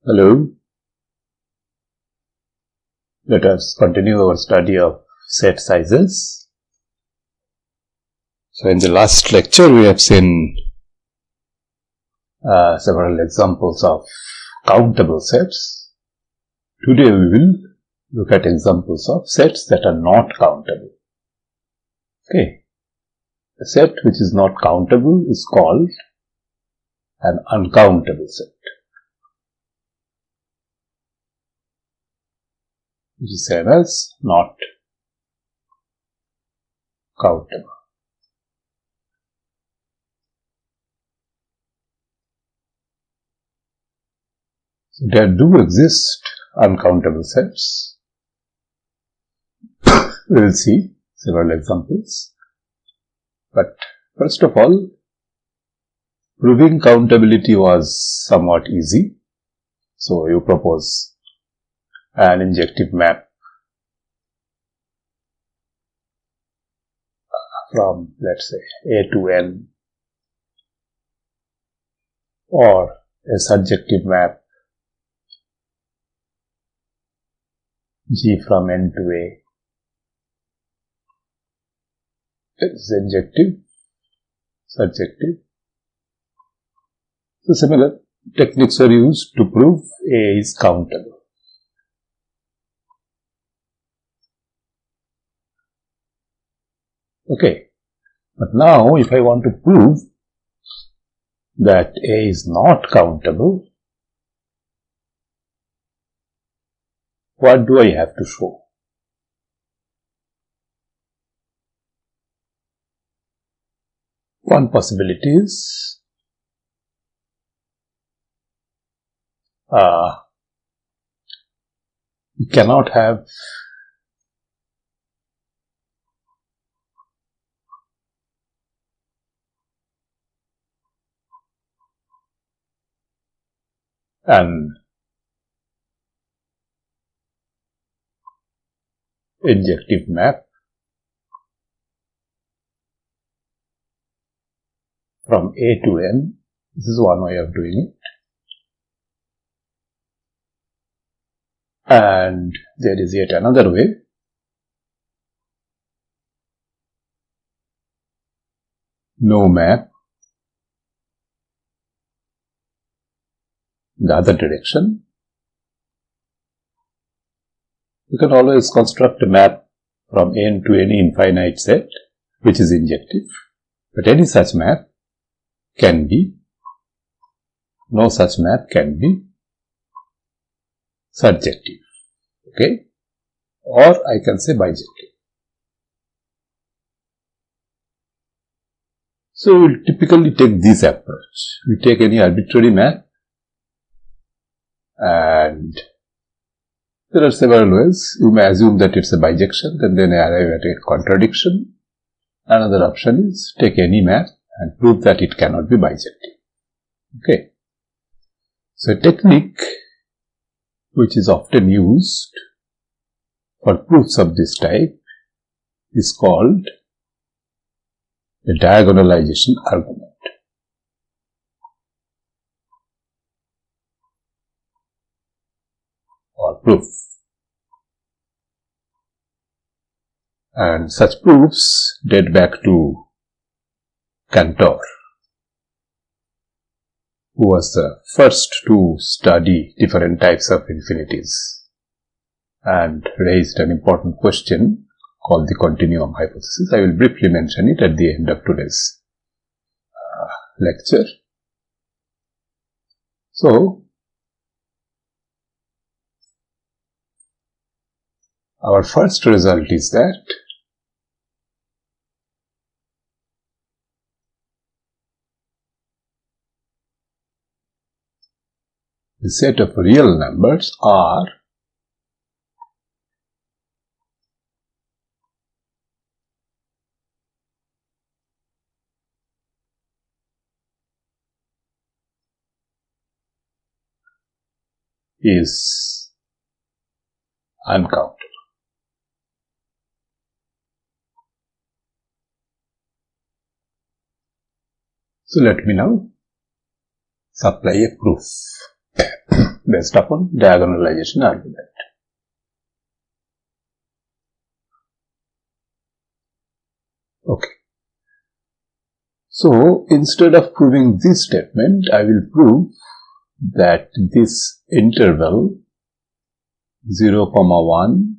Hello. Let us continue our study of set sizes. So in the last lecture we have seen several examples of countable sets. Today we will look at examples of sets that are not countable. Okay. A set which is not countable is called an uncountable set, which is same as not countable. So there do exist uncountable sets. We will see several examples. But first of all, proving countability was somewhat easy. So you propose an injective map from, let's say, A to N, or a surjective map G from N to A. It is injective, surjective. So similar techniques are used to prove A is countable. Okay, but now if I want to prove that A is not countable, what do I have to show? One possibility is you cannot have an injective map from A to N. This is one way of doing it. And there is yet another way. No map in the other direction. You can always construct a map from N to any infinite set which is injective, but any such map can be, no such map can be surjective, okay, or I can say bijective. So we will typically take this approach. We take any arbitrary map, and there are several ways. You may assume that it's a bijection, then arrive at a contradiction. Another option is take any map and prove that it cannot be bijective. Okay. So a technique which is often used for proofs of this type is called the diagonalization argument, or proof. And such proofs date back to Cantor, who was the first to study different types of infinities and raised an important question called the continuum hypothesis. I will briefly mention it at the end of today's lecture. So, our first result is that the set of real numbers R is uncountable. So let me now supply a proof. based upon diagonalization argument. Okay. So, instead of proving this statement, I will prove that this interval 0, 1,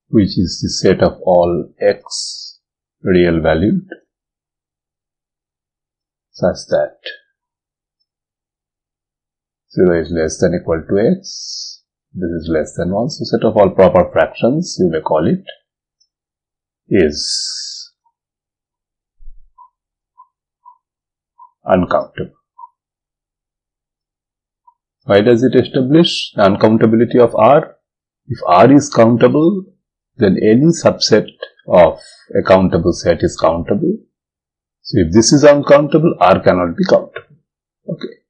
which is the set of all x real valued, such that 0 is less than equal to x, this is less than 1, so set of all proper fractions, you may call it, is uncountable. Why does it establish the uncountability of R? If R is countable, then any subset of a countable set is countable. So if this is uncountable, R cannot be countable. Okay.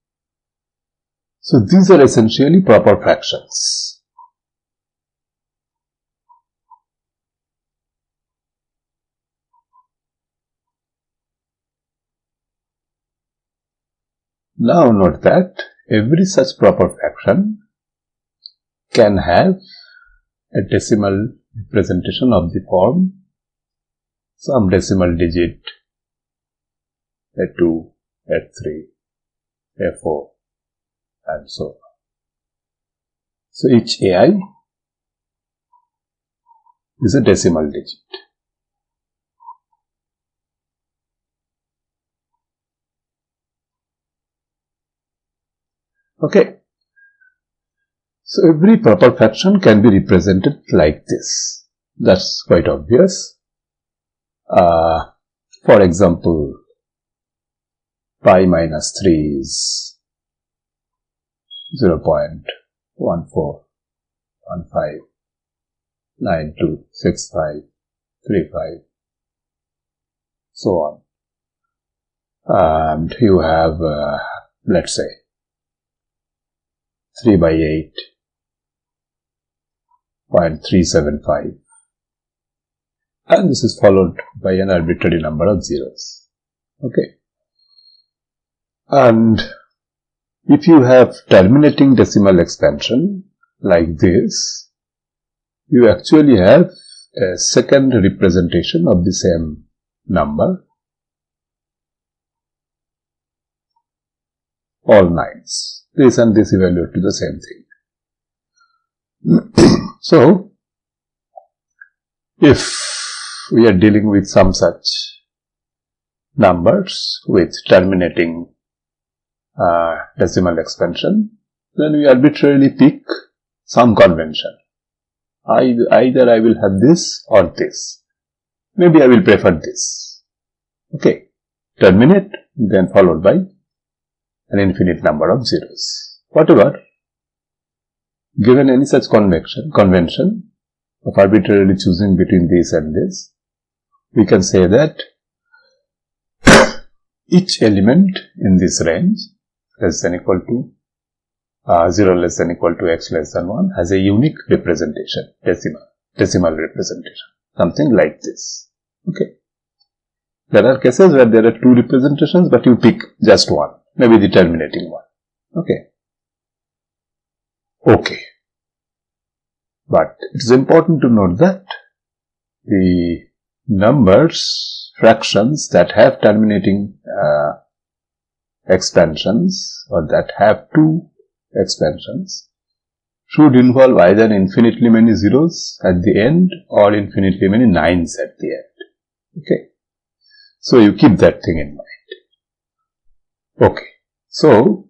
So these are essentially proper fractions. Now note that every such proper fraction can have a decimal representation of the form some decimal digit A2, A3, A4 and so on. So each AI is a decimal digit. Okay. So every proper fraction can be represented like this. That's quite obvious. For example, pi minus 3 is 0.1415926535, so on. And you have, let's say, 3 by 8.375, and this is followed by an arbitrary number of zeros. Okay. And if you have terminating decimal expansion like this, you actually have a second representation of the same number, all nines. This and this evaluate to the same thing. So, if we are dealing with some such numbers with terminating decimal expansion, then we arbitrarily pick some convention. Either I will have this or this. Maybe I will prefer this. Okay. Terminate, then followed by an infinite number of zeros. Whatever, given any such convention of arbitrarily choosing between this and this, we can say that each element in this range less than equal to 0 less than equal to x less than 1 has a unique representation, decimal representation, something like this. Okay. There are cases where there are two representations, but you pick just one, maybe the terminating one. Okay. Okay. But it is important to note that the numbers, fractions that have terminating expansions or that have two expansions should involve either infinitely many zeros at the end or infinitely many nines at the end. Okay. So you keep that thing in mind. Okay. So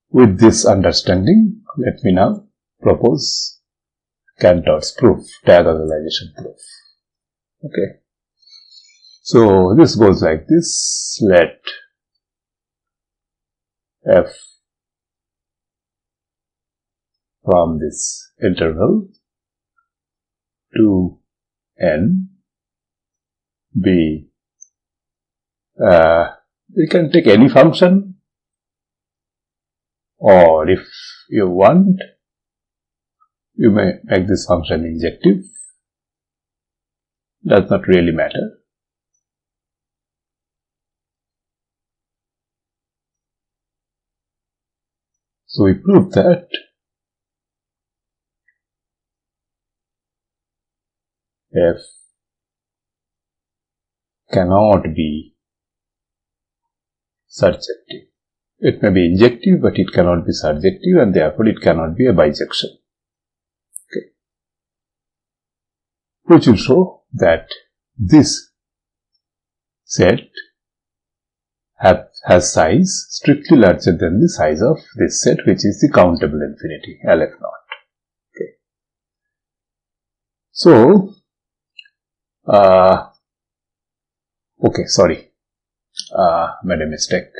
with this understanding, let me now propose Cantor's proof, diagonalization proof. Okay. So this goes like this. Let f from this interval to n be, you can take any function, or if you want, you may make this function injective. Does not really matter. So we prove that F cannot be surjective. It may be injective, but it cannot be surjective, and therefore it cannot be a bijection. Okay. Which will show that this set has size strictly larger than the size of this set, which is the countable infinity, LF naught. Okay. So, okay, sorry, made a mistake.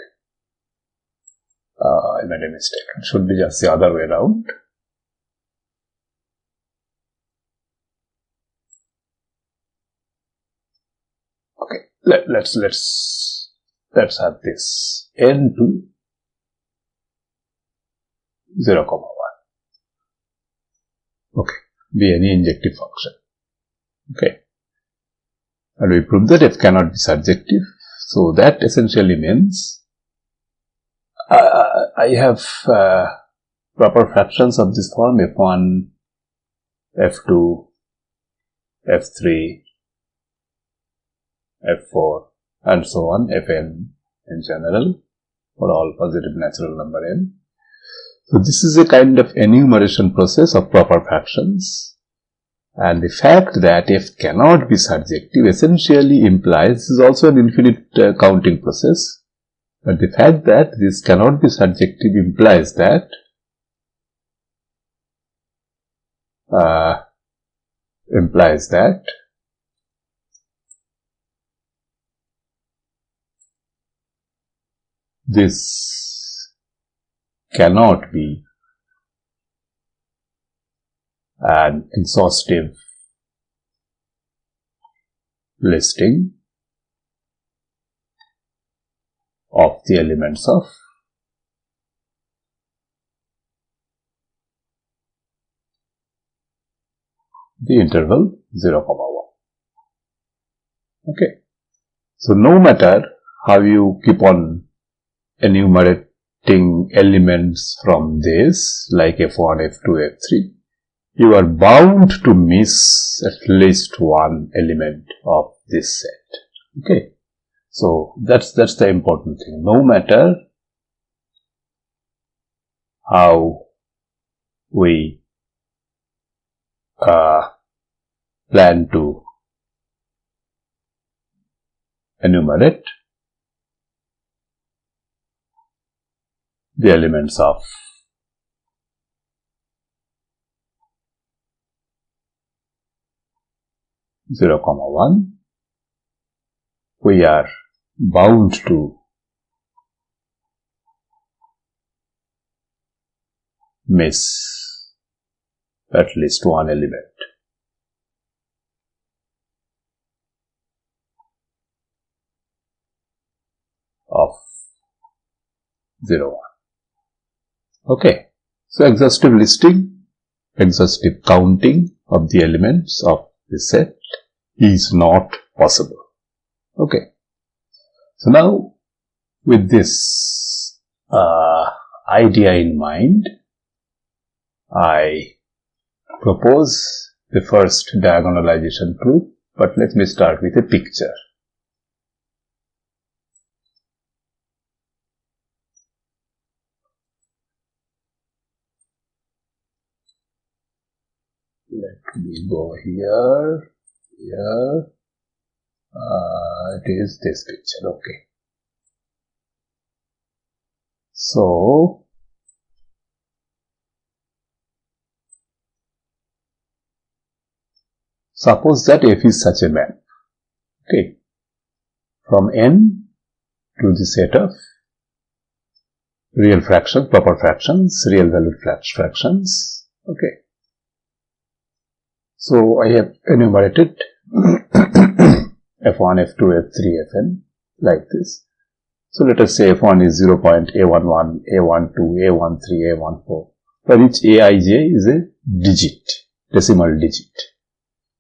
I made a mistake. It should be just the other way around. Okay, let's have this n to 0, 1. Okay, be any injective function. Okay, and we prove that f cannot be surjective. So that essentially means I have proper fractions of this form: f1, f2, f3, f4, and so on, fn in general, for all positive natural number n. So this is a kind of enumeration process of proper fractions, and the fact that f cannot be surjective essentially implies, this is also an infinite counting process, but the fact that this cannot be surjective implies that this cannot be an exhaustive listing of the elements of the interval 0, 1. Okay. So no matter how you keep on enumerating elements from this, like f1, f2, f3, you are bound to miss at least one element of this set. Okay. So that's the important thing. No matter how we plan to enumerate the elements of zero, 1, we are bound to miss at least one element of 0, 1. Okay. So exhaustive listing, exhaustive counting of the elements of the set is not possible. Okay. So now, with this idea in mind, I propose the first diagonalization proof, but let me start with a picture. Let me go here. It is this picture. Okay. So, suppose that f is such a map. Okay. From n to the set of real fractions, proper fractions, real valued fractions. Okay. So I have enumerated f1, f2, f3, fn like this. So let us say f1 is 0.a11, a12, a13, a14, for which aij is a digit, decimal digit.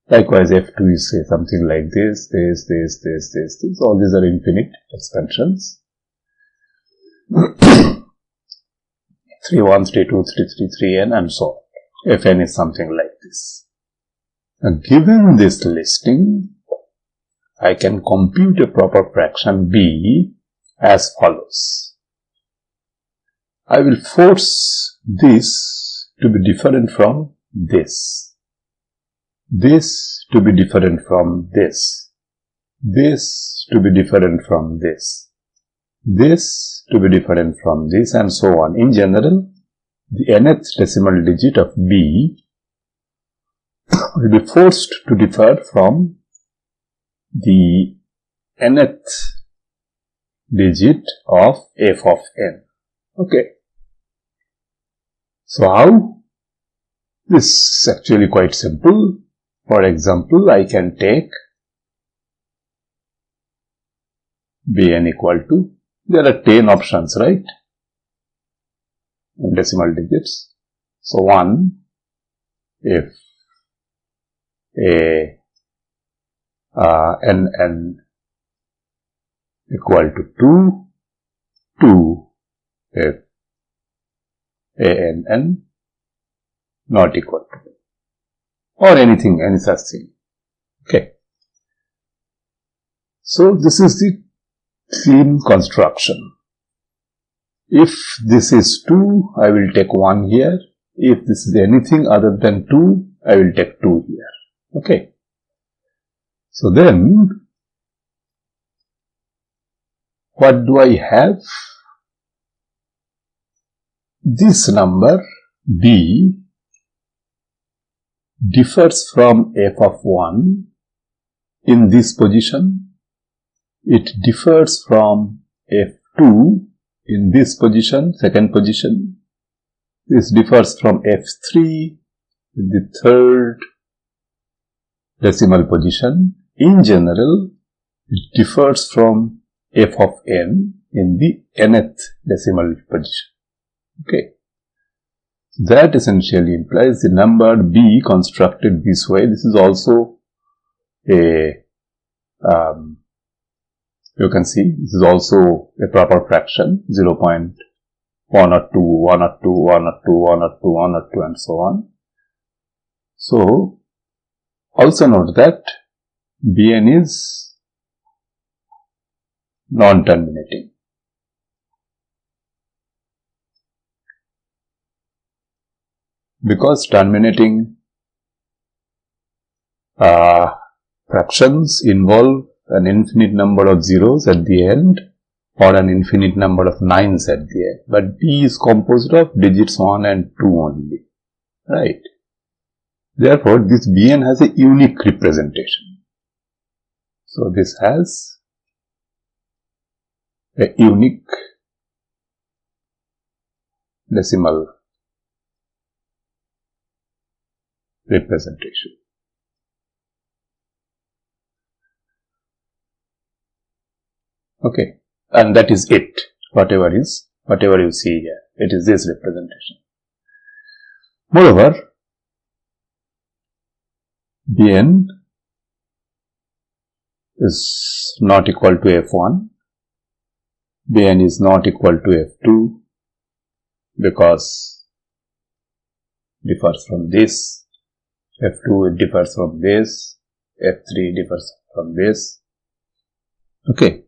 Likewise, f2 is say something like this. All these are infinite expansions. 3, 1, 3, 2, 3, 3, 3n and so on. If n is something like this. And given this listing, I can compute a proper fraction b as follows. I will force this to be different from this to be different from this to be different from this to be different from this, and so on. In general, the nth decimal digit of b will be forced to differ from the nth digit of f of n. Okay. So how? This is actually quite simple. For example, I can take bn equal to, there are 10 options, right? In decimal digits. So 1, if n equal to 2 if n not equal to 2, or anything, any such thing. Okay. So this is the clean construction. If this is 2, I will take 1 here. If this is anything other than 2, I will take 2 here. Okay. So then, what do I have? This number b differs from f of 1 in this position. It differs from f2 in this position, second position. This differs from f3 in the third decimal position. In general, it differs from f of n in the nth decimal position. Okay. That essentially implies the number b constructed this way. This is also a, you can see, this is also a proper fraction, 0.1 or 2, 1 or 2, 1 or 2, 1 or 2, 1 or 2, and so on. So, also note that bn is non-terminating. Because terminating fractions involve an infinite number of zeros at the end or an infinite number of 9s at the end. But b is composed of digits 1 and 2 only. Right? Therefore, this bn has a unique representation. So, this has a unique decimal representation. Okay, and that is it. Whatever you see here, it is this representation. Moreover, bn is not equal to f1. bn is not equal to f2 because it differs from this. f2 it differs from this. f3 differs from this. Okay.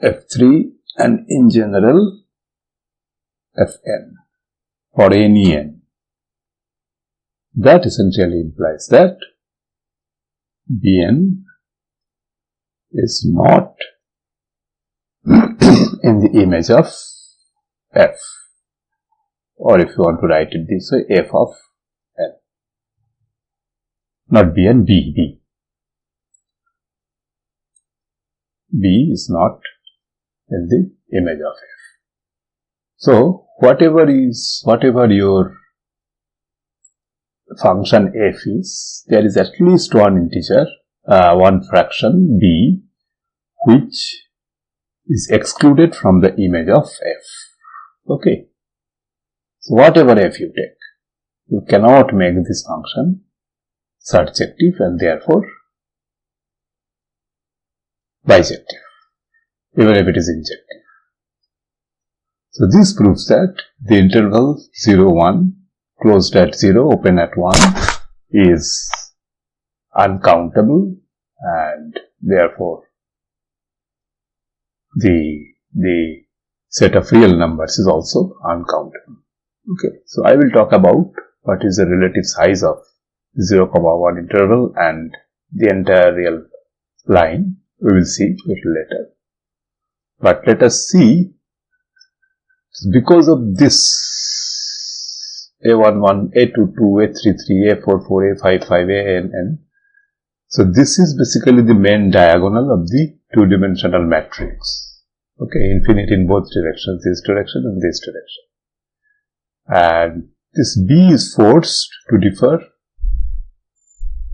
f3 and in general fn for any n. That essentially implies that bn is not in the image of f, or if you want to write it this way, f of n. Not bn, b. b is not in the image of f. So, whatever your function f is, there is at least one integer, one fraction b, which is excluded from the image of f. Okay. So, whatever f you take, you cannot make this function surjective and therefore bijective, even if it is injective. So this proves that the interval 0, 1, closed at 0, open at 1 is uncountable, and therefore the set of real numbers is also uncountable. Okay, so I will talk about what is the relative size of 0, 1 interval and the entire real line. We will see a little later. But let us see, because of this A11, A22, A33, A44, A55, ANN, so this is basically the main diagonal of the two-dimensional matrix. Okay, infinite in both directions, this direction and this direction. And this B is forced to differ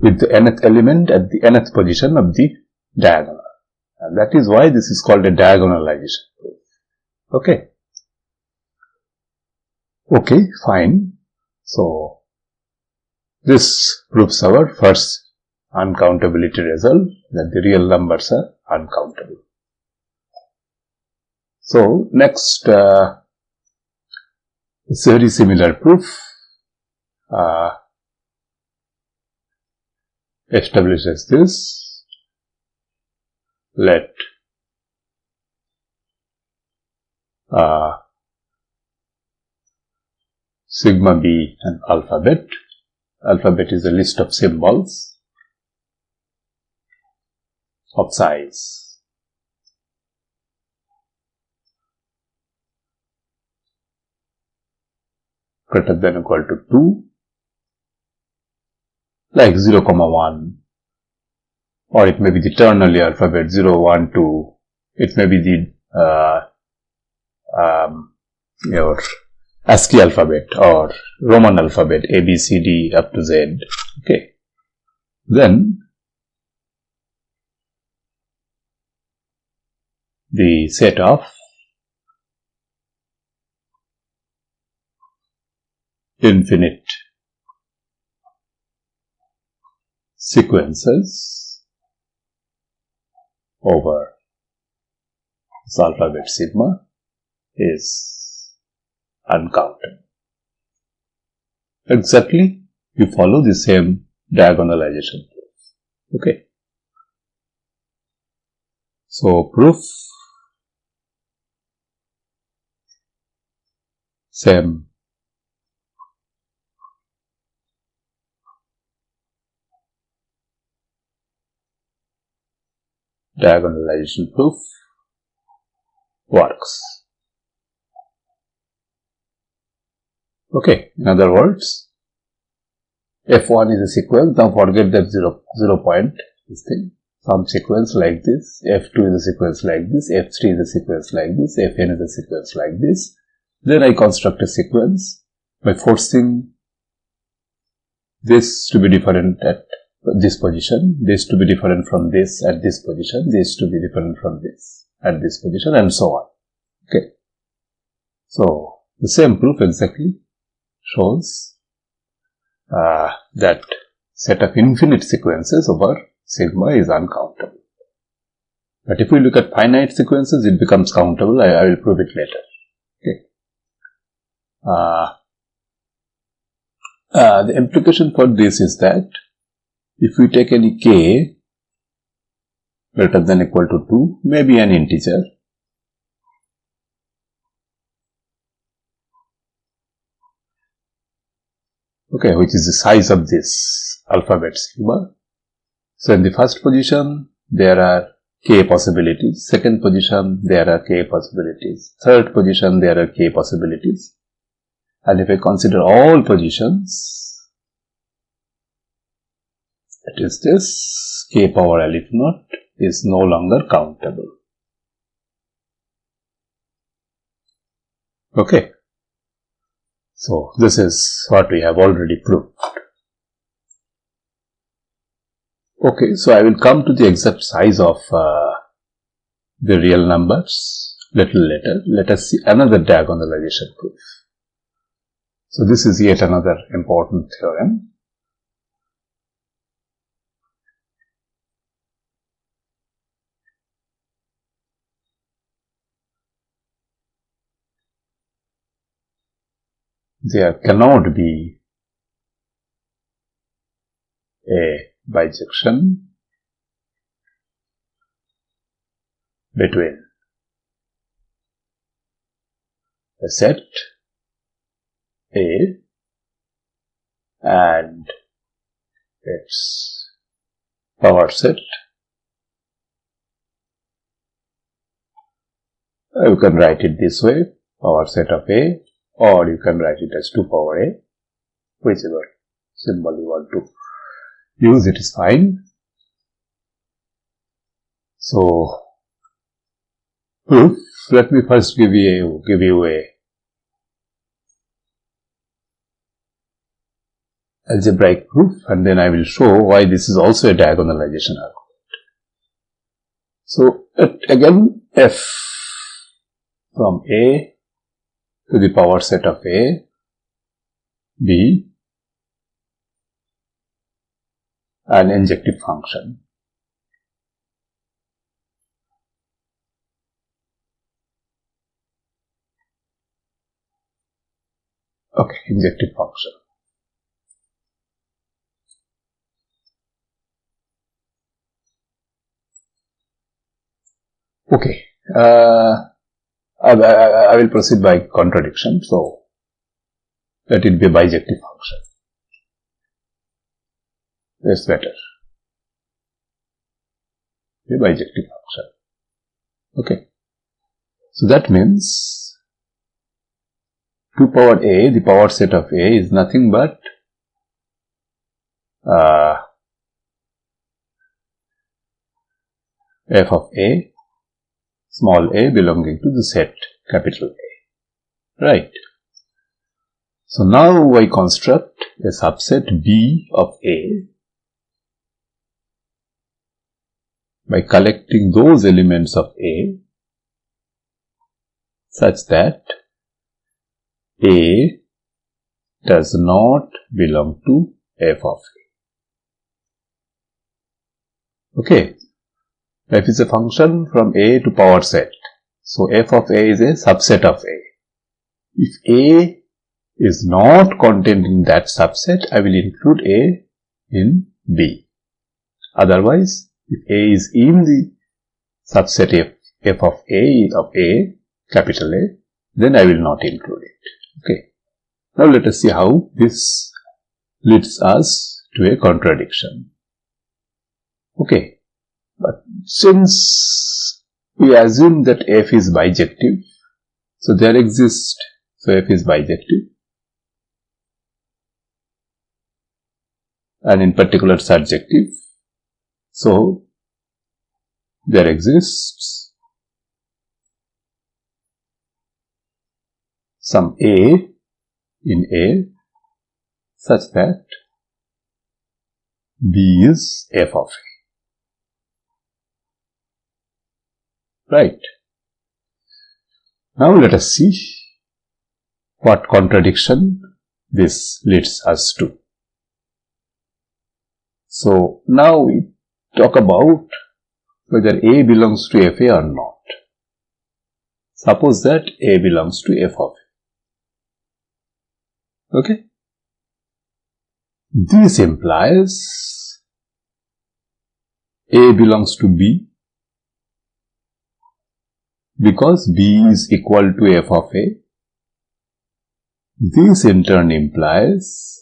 with the nth element at the nth position of the diagonal. And that is why this is called a diagonalization proof. Okay. Okay, fine. So, this proves our first uncountability result, that the real numbers are uncountable. So, next, it's a very similar proof. Establishes this. Let sigma be an alphabet. Alphabet is a list of symbols of size greater than or equal to 2, like 0, 1, or it may be the ternary alphabet 0, 1, 2, it may be the your ASCII alphabet or Roman alphabet A, B, C, D up to Z. Okay. Then the set of infinite sequences over this alphabet sigma is uncountable. Exactly, you follow the same diagonalization proof. Okay. So, proof, same diagonalization proof works. Okay, in other words, F1 is a sequence. Now forget that 0 point, this thing. Some sequence like this, F2 is a sequence like this, F3 is a sequence like this, Fn is a sequence like this. Then I construct a sequence by forcing this to be different at this position, this to be different from this at this position, this to be different from this at this position, and so on. Okay. So, the same proof exactly shows that set of infinite sequences over sigma is uncountable. But if we look at finite sequences, it becomes countable. I will prove it later. Okay. The implication for this is that if we take any k greater than or equal to 2, maybe an integer, okay, which is the size of this alphabet sigma. So, in the first position, there are k possibilities. Second position, there are k possibilities. Third position, there are k possibilities. And if I consider all positions, that is this, k power alif naught is no longer countable. Okay. So, this is what we have already proved. Okay, so I will come to the exact size of the real numbers little later. Let us see another diagonalization proof. So, this is yet another important theorem. there cannot be a bijection between a set A and its power set. You can write it this way, power set of A, or you can write it as 2 power A, whichever symbol you want to use, it is fine. So, proof, let me first give you a algebraic proof, and then I will show why this is also a diagonalization argument. So, again, f from A to the power set of A, B, an injective function. Okay, injective function. Okay, I will proceed by contradiction, so let it be a bijective function. That's better. A bijective function. Okay, so that means 2 power A, the power set of A, is nothing but f of A, small a belonging to the set capital A, right? So now I construct a subset B of A by collecting those elements of A such that A does not belong to f of A. Okay. F is a function from A to power set. So, f of A is a subset of A. If A is not contained in that subset, I will include A in B. Otherwise, if A is in the subset f of A, capital A, then I will not include it. Okay. Now, let us see how this leads us to a contradiction. Okay. But since we assume that f is bijective, so there exists, so f is bijective, and in particular surjective, so there exists some A in A such that B is f of A. Right. Now let us see what contradiction this leads us to. So now we talk about whether A belongs to FA or not. Suppose that A belongs to f of A. Okay. This implies A belongs to B because B is equal to f of A. This in turn implies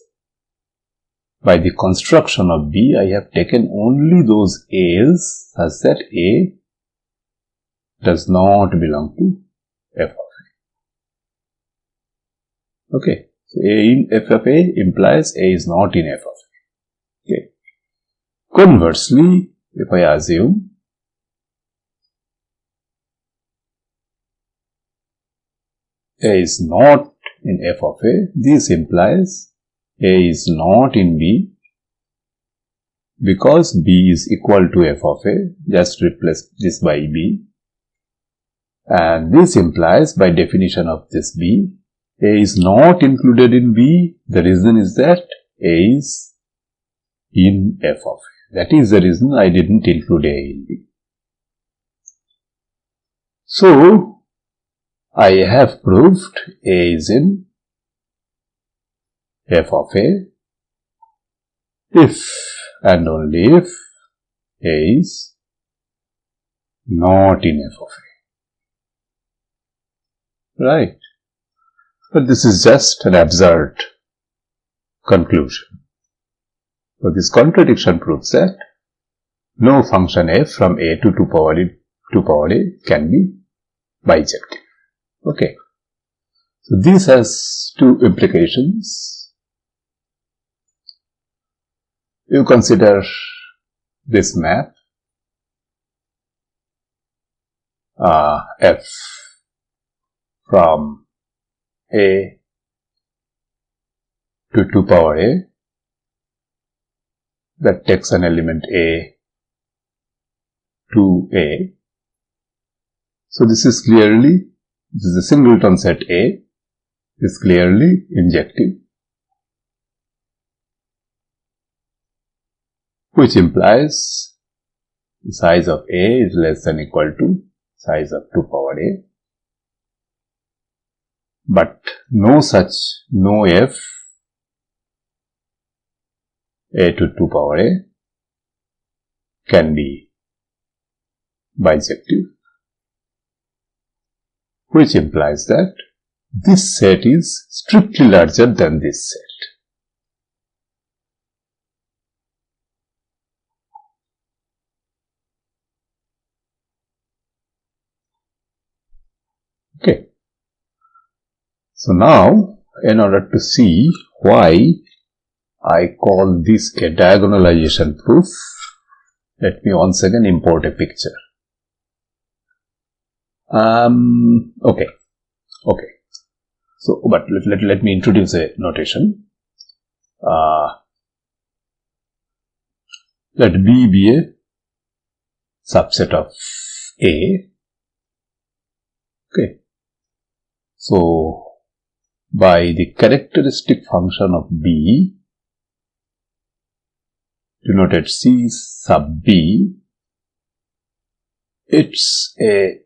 by the construction of B, I have taken only those A's such that A does not belong to f of A. Okay, so A in f of A implies A is not in f of A. Okay. Conversely, if I assume A is not in f of A, this implies A is not in B because B is equal to f of A. Just replace this by B. And this implies by definition of this B, A is not included in B. The reason is that A is in f of A. That is the reason I didn't include A in B. So, I have proved A is in f of a if and only if a is not in f of a. Right? But this is just an absurd conclusion. So this contradiction proves that no function f from a to 2 power a can be bijective. Okay. So this has two implications. You consider this map f from a to 2 power a that takes an element a to a. So this is a singleton set A is clearly injective, which implies the size of A is less than or equal to size of 2 power a. But no f a to 2 power a can be bijective, which implies that this set is strictly larger than this set. Okay. So now, in order to see why I call this a diagonalization proof, let me once again import a picture. Okay. So, but let me introduce a notation. Let B be a subset of A. Okay. So, by the characteristic function of B, denoted C sub B, it's a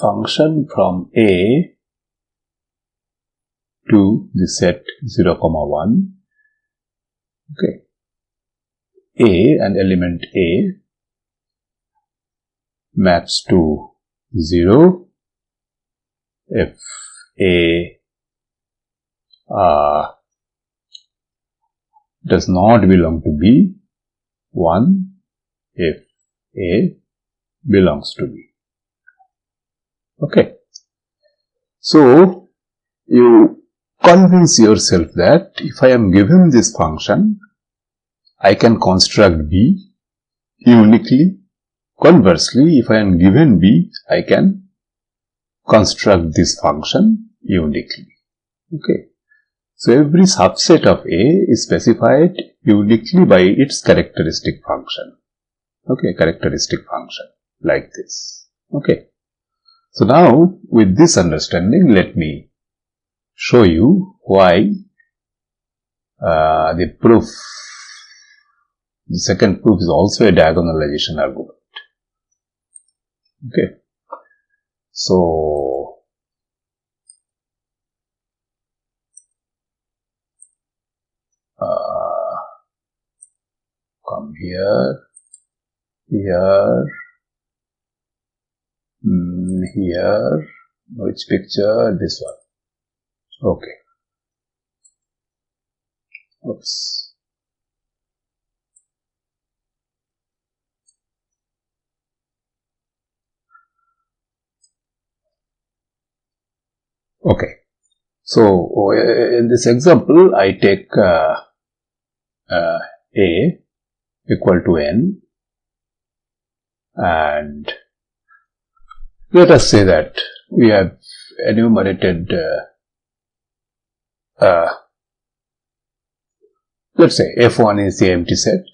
function from A to the set 0, 1. Okay. A and element A maps to 0 if A does not belong to B, 1 if A belongs to B. Okay. So, you convince yourself that if I am given this function, I can construct B uniquely. Conversely, if I am given B, I can construct this function uniquely. Okay. So, every subset of A is specified uniquely by its characteristic function. Okay, characteristic function like this. Okay. So, now with this understanding, let me show you why the second proof is also a diagonalization argument. Okay. So, come here, which picture? This one. Okay. Oops. Okay. So, in this example, I take A equal to n, and let us say that we have enumerated let's say F1 is the empty set,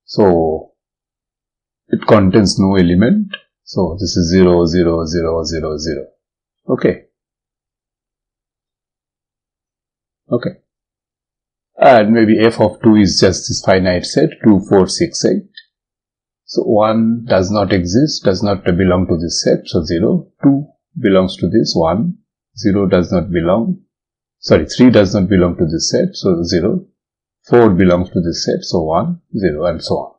so it contains no element, so this is 0, 0, 0, 0, 0. Okay. And maybe f of 2 is just this finite set 2, 4, 6, 8. So 1 does not exist, does not belong to this set, so 0. 2 belongs to this, 1. 0 does not belong, sorry, 3 does not belong to this set, so 0. 4 belongs to this set, so 1, 0, and so on.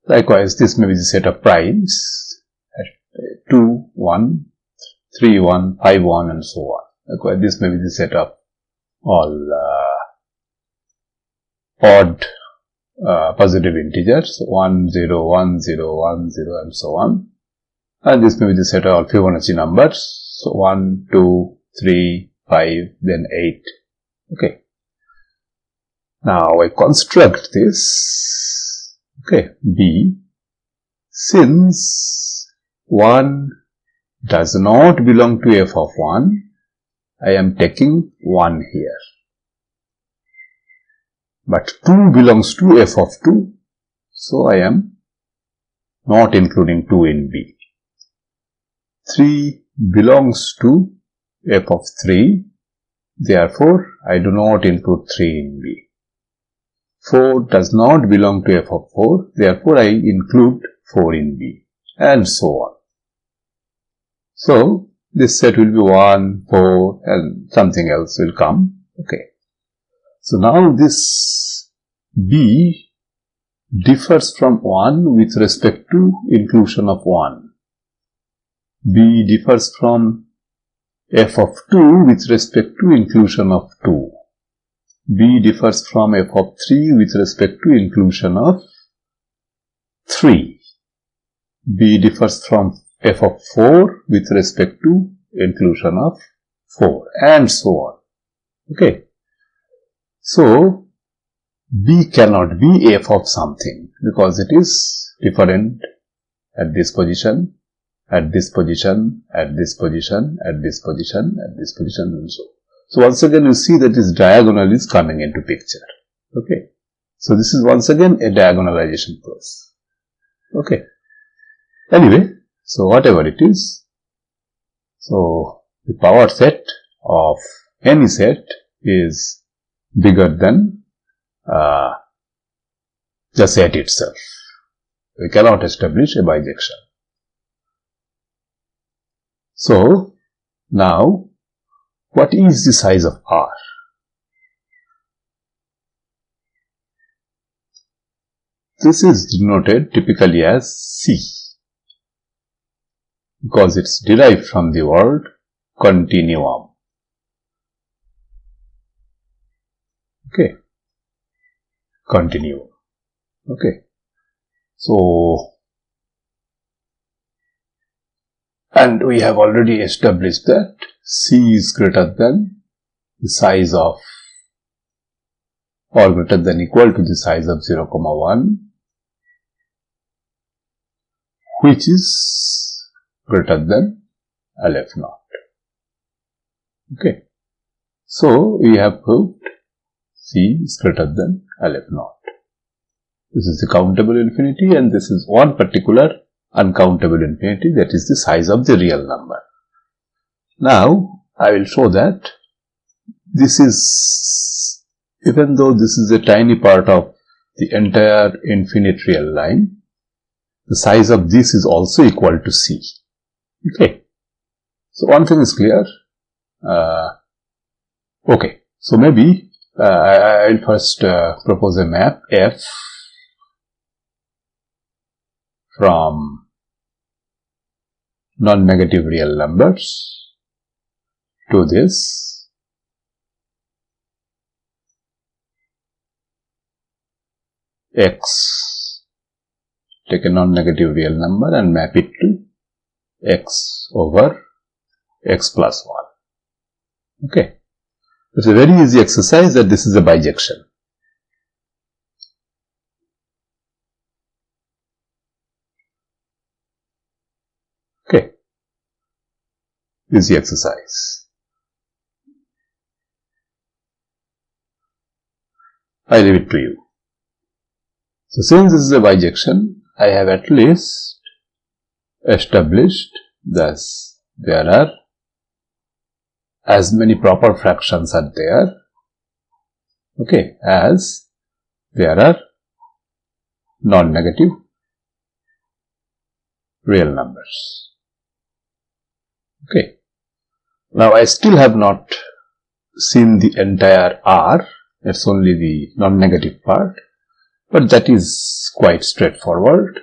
Likewise, this may be the set of primes at 2, 1, 3, 1, 5, 1, and so on. Likewise, this may be the set of all odd positive integers, 1, 0, 1, 0, 1, 0, and so on. And this may be the set of all Fibonacci numbers, so 1, 2, 3, 5, then 8. Okay. Now I construct this, okay, B, since 1 does not belong to f of 1, I am taking 1 here. But 2 belongs to f of 2, so I am not including 2 in B. 3 belongs to f of 3, therefore I do not include 3 in B. 4 does not belong to f of 4, therefore I include 4 in B, and so on. So, this set will be 1, 4, and something else will come. Okay. So, now this B differs from 1 with respect to inclusion of 1. B differs from f of 2 with respect to inclusion of 2. B differs from f of 3 with respect to inclusion of 3. B differs from f of 4 with respect to inclusion of 4, and so on. Okay. So, B cannot be f of something because it is different at this position, at this position, at this position, at this position, at this position, and so on. So, once again you see that this diagonal is coming into picture. Okay. So, this is once again a diagonalization proof. Okay. Anyway, so whatever it is, so the power set of any set is bigger than the set itself. We cannot establish a bijection. So, now, what is the size of R? This is denoted typically as C, because it's derived from the word continuum. Okay. Continuum. Okay. So, and we have already established that C is greater than the size of, or greater than equal to the size of 0, 1, which is greater than LF naught. Okay. So, we have proved C is greater than LF naught. This is the countable infinity, and this is one particular uncountable infinity, that is the size of the real number. Now, I will show that this is, even though this is a tiny part of the entire infinite real line, the size of this is also equal to C. Okay. So, one thing is clear. Okay. So, maybe I will first propose a map F from non-negative real numbers to this X. Take a non-negative real number and map it to X over X plus 1. Okay. It's a very easy exercise that this is a bijection. Okay. Easy exercise. I leave it to you. So, since this is a bijection, I have at least established thus there are as many proper fractions are there, okay, as there are non-negative real numbers. Okay. Now, I still have not seen the entire R, it's only the non-negative part, but that is quite straightforward.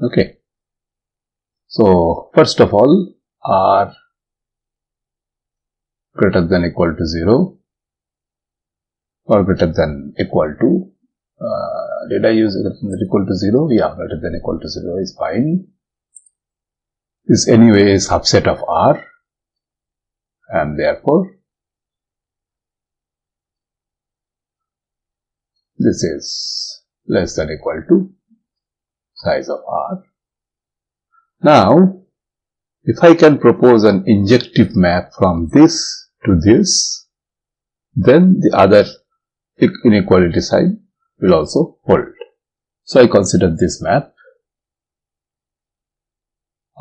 Okay. So, first of all, R greater than equal to 0 or greater than equal to, did I use greater than equal to 0? Yeah, greater than equal to 0 is fine. Is anyway a subset of R, and therefore this is less than equal to size of R. Now, if I can propose an injective map from this to this, then the other inequality sign will also hold. So I consider this map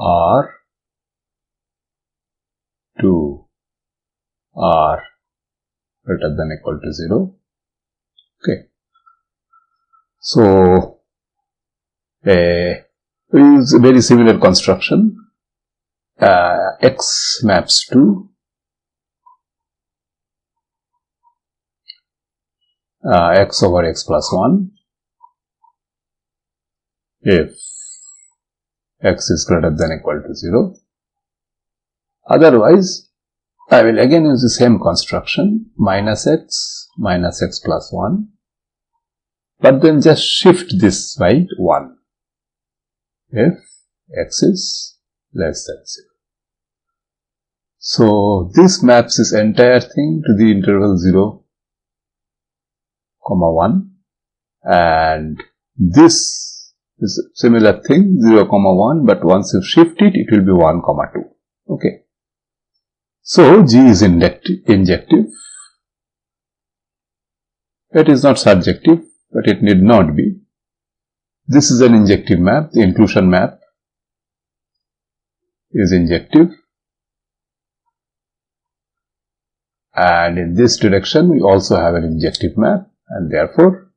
R to R greater than equal to 0. Okay. So we use a very similar construction. X maps to x over x plus 1 if x is greater than equal to 0. Otherwise, I will again use the same construction, minus x plus 1, but then just shift this by 1 if x is less than 0. So, this maps this entire thing to the interval 0, 1, and this is a similar thing, 0, 1, but once you shift it, it will be 1, 2. Okay. So, G is injective. It is not surjective, but it need not be. This is an injective map. The inclusion map is injective. And in this direction, we also have an injective map, and therefore,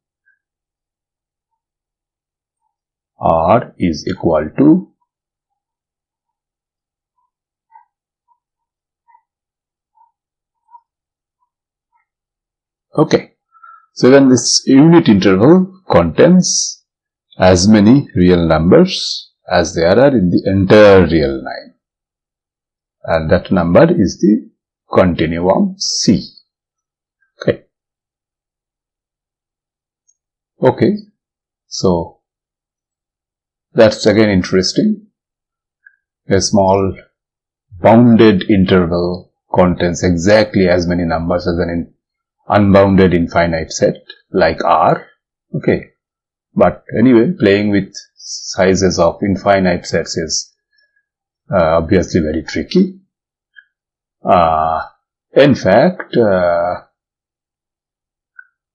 R is equal to okay. So then this unit interval contains as many real numbers as there are in the entire real line, and that number is the continuum C. Okay. Okay. So that's again interesting. A small bounded interval contains exactly as many numbers as an unbounded infinite set like R. Okay. But anyway, playing with sizes of infinite sets is obviously very tricky. In fact,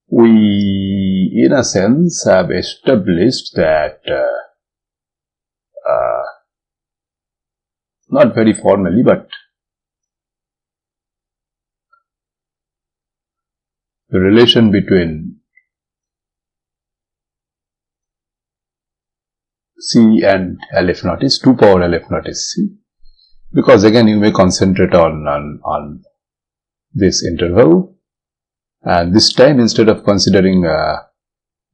we in a sense have established that not very formally, but the relation between C and LF naught is 2 power LF naught is C, because again you may concentrate on this interval, and this time instead of considering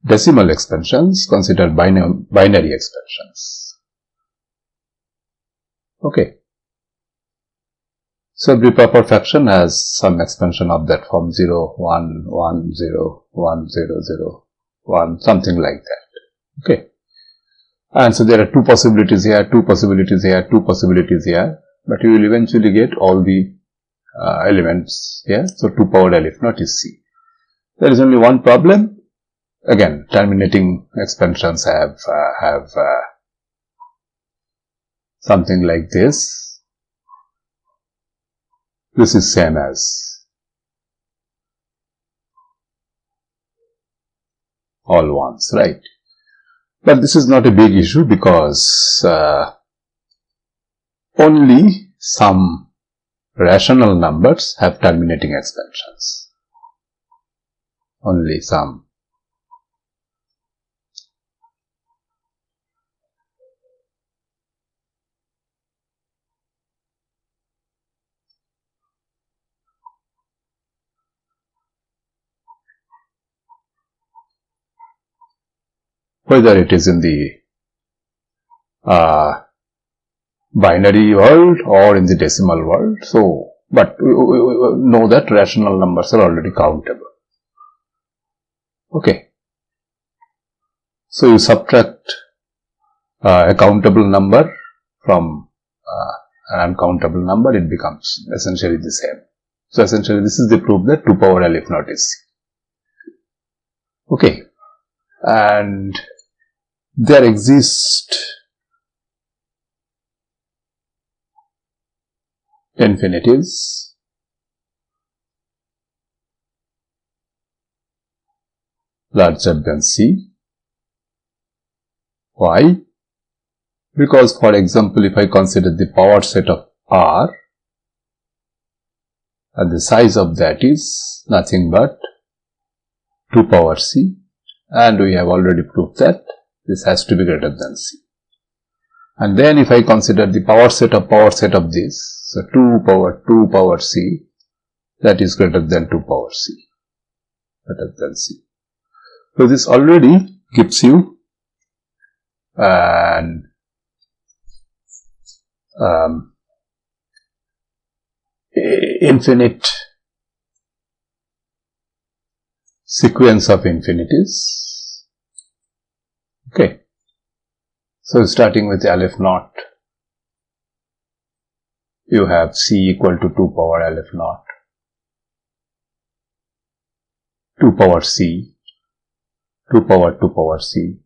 decimal expansions, consider binary expansions. Okay. So every proper fraction has some expansion of that form 0, 1, 1, 0, 1, 0, 0, 1, something like that. Okay. And so there are 2 possibilities here, 2 possibilities here, 2 possibilities here, but you will eventually get all the elements here. So 2 power LF naught is C. There is only one problem. Again, terminating expansions have something like this. This is same as all ones, right? But this is not a big issue because only some rational numbers have terminating expansions. Only some. whether it is in the binary world or in the decimal world. So, but we know that rational numbers are already countable. Okay. So, you subtract a countable number from an uncountable number, it becomes essentially the same. So, essentially this is the proof that 2 power L if naught is C. Okay. And there exist infinities larger than C. Why? Because, for example, if I consider the power set of R, and the size of that is nothing but 2 power C, and we have already proved that this has to be greater than C. And then if I consider the power set of this, so 2 power C, that is greater than 2 power C, greater than C. So this already gives you an infinite sequence of infinities. Okay. So starting with L if naught, you have C equal to 2 power L if naught, 2 power C, 2 power C.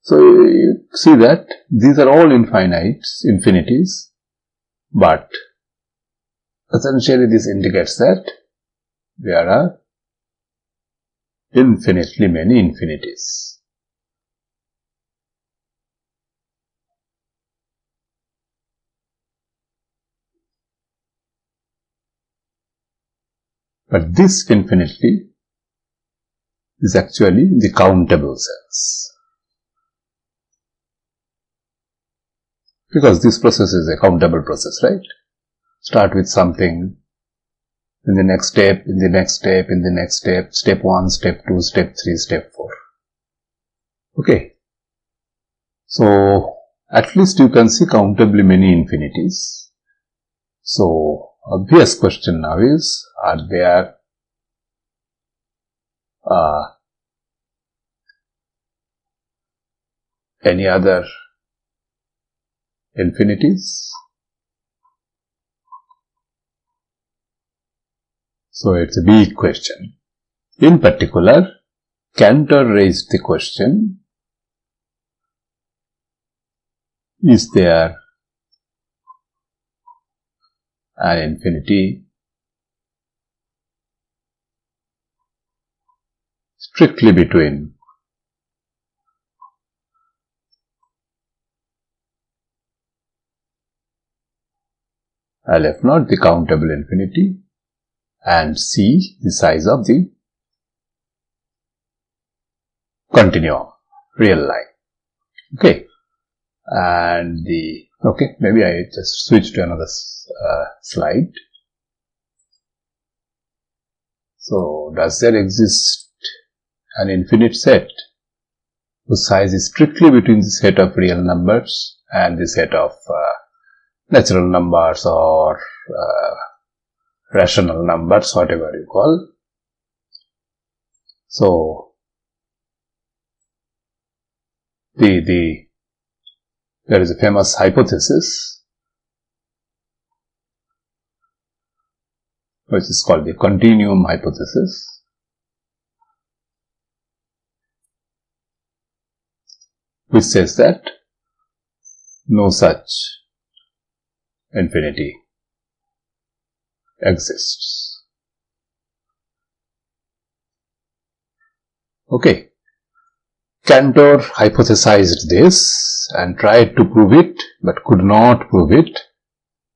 So you see that these are all infinities, but essentially this indicates that there are infinitely many infinities. But this infinitely is actually the countable sets. Because this process is a countable process, right? Start with something, in the next step, in the next step, in the next step, step 1, step 2, step 3, step 4. Okay. So, at least you can see countably many infinities. So, obvious question now is, are there any other infinities? So, it's a big question. In particular, Cantor raised the question, is there an infinity strictly between L if naught, the countable infinity, and C, the size of the continuum, real line. Okay. And maybe I just switch to another slide. So, does there exist an infinite set whose size is strictly between the set of real numbers and the set of natural numbers or rational numbers, whatever you call? So, there is a famous hypothesis which is called the continuum hypothesis, which says that no such infinity exists. Okay. Cantor hypothesized this and tried to prove it, but could not prove it,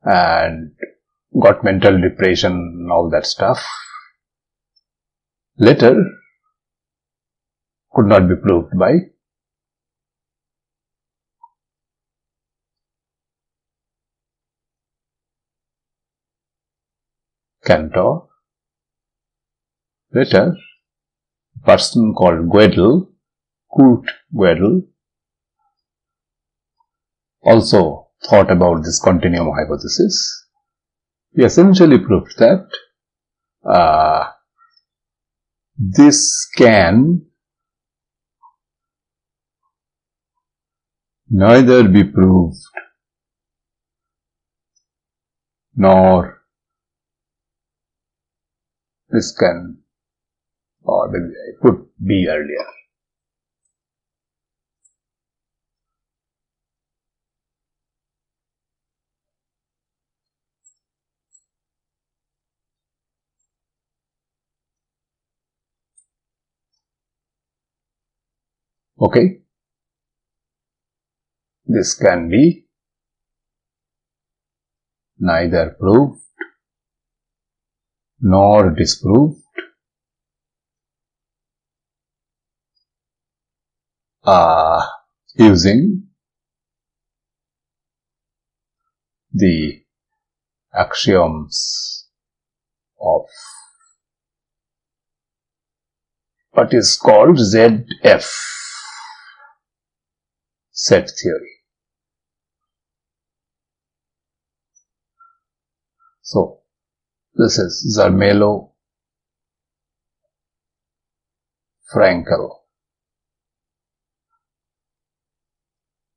and got mental depression and all that stuff. Later, could not be proved by Cantor. Later, a person called Gödel Kurt Gödel also thought about this continuum hypothesis. He essentially proved that this can neither be proved nor this can, or maybe I put B earlier. Okay, this can be neither proved nor disproved using the axioms of what is called ZF set theory. So, this is Zermelo, Frankel.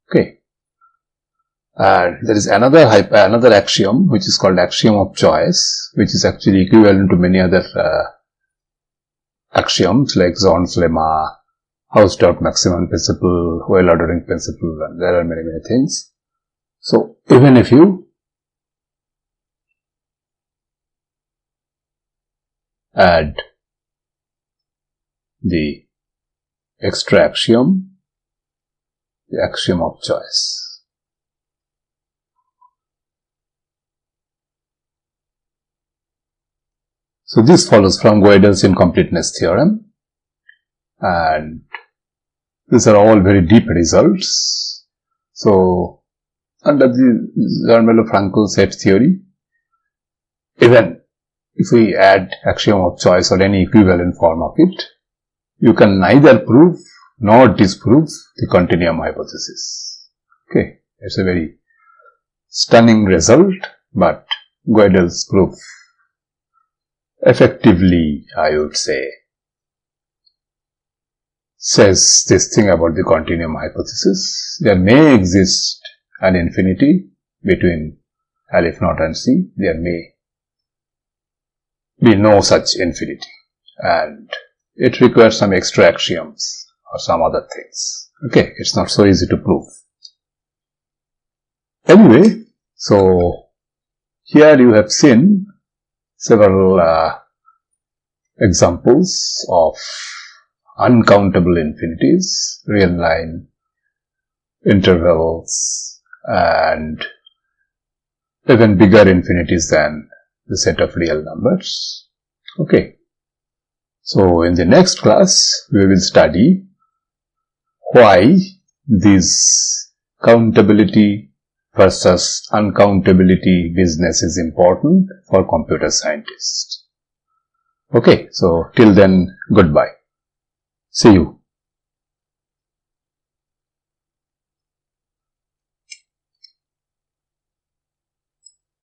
Okay. And there is another axiom which is called axiom of choice, which is actually equivalent to many other axioms like Zorn's lemma, Hausdorff maximum principle, well ordering principle, and there are many things. So, even if you add the extra axiom, the axiom of choice. So this follows from Gödel's incompleteness theorem, and these are all very deep results. So under the Zermelo-Frankel set theory, even if we add axiom of choice or any equivalent form of it, you can neither prove nor disprove the continuum hypothesis. Okay, it's a very stunning result, but Gödel's proof effectively, I would say, says this thing about the continuum hypothesis. There may exist an infinity between Aleph naught and C. There may be no such infinity, and it requires some extra axioms or some other things. Okay, it's not so easy to prove. Anyway, so here you have seen several examples of uncountable infinities, real line intervals, and even bigger infinities than the set of real numbers. Okay. So in the next class, we will study why this countability versus uncountability business is important for computer scientists. Okay, so till then, goodbye. See you.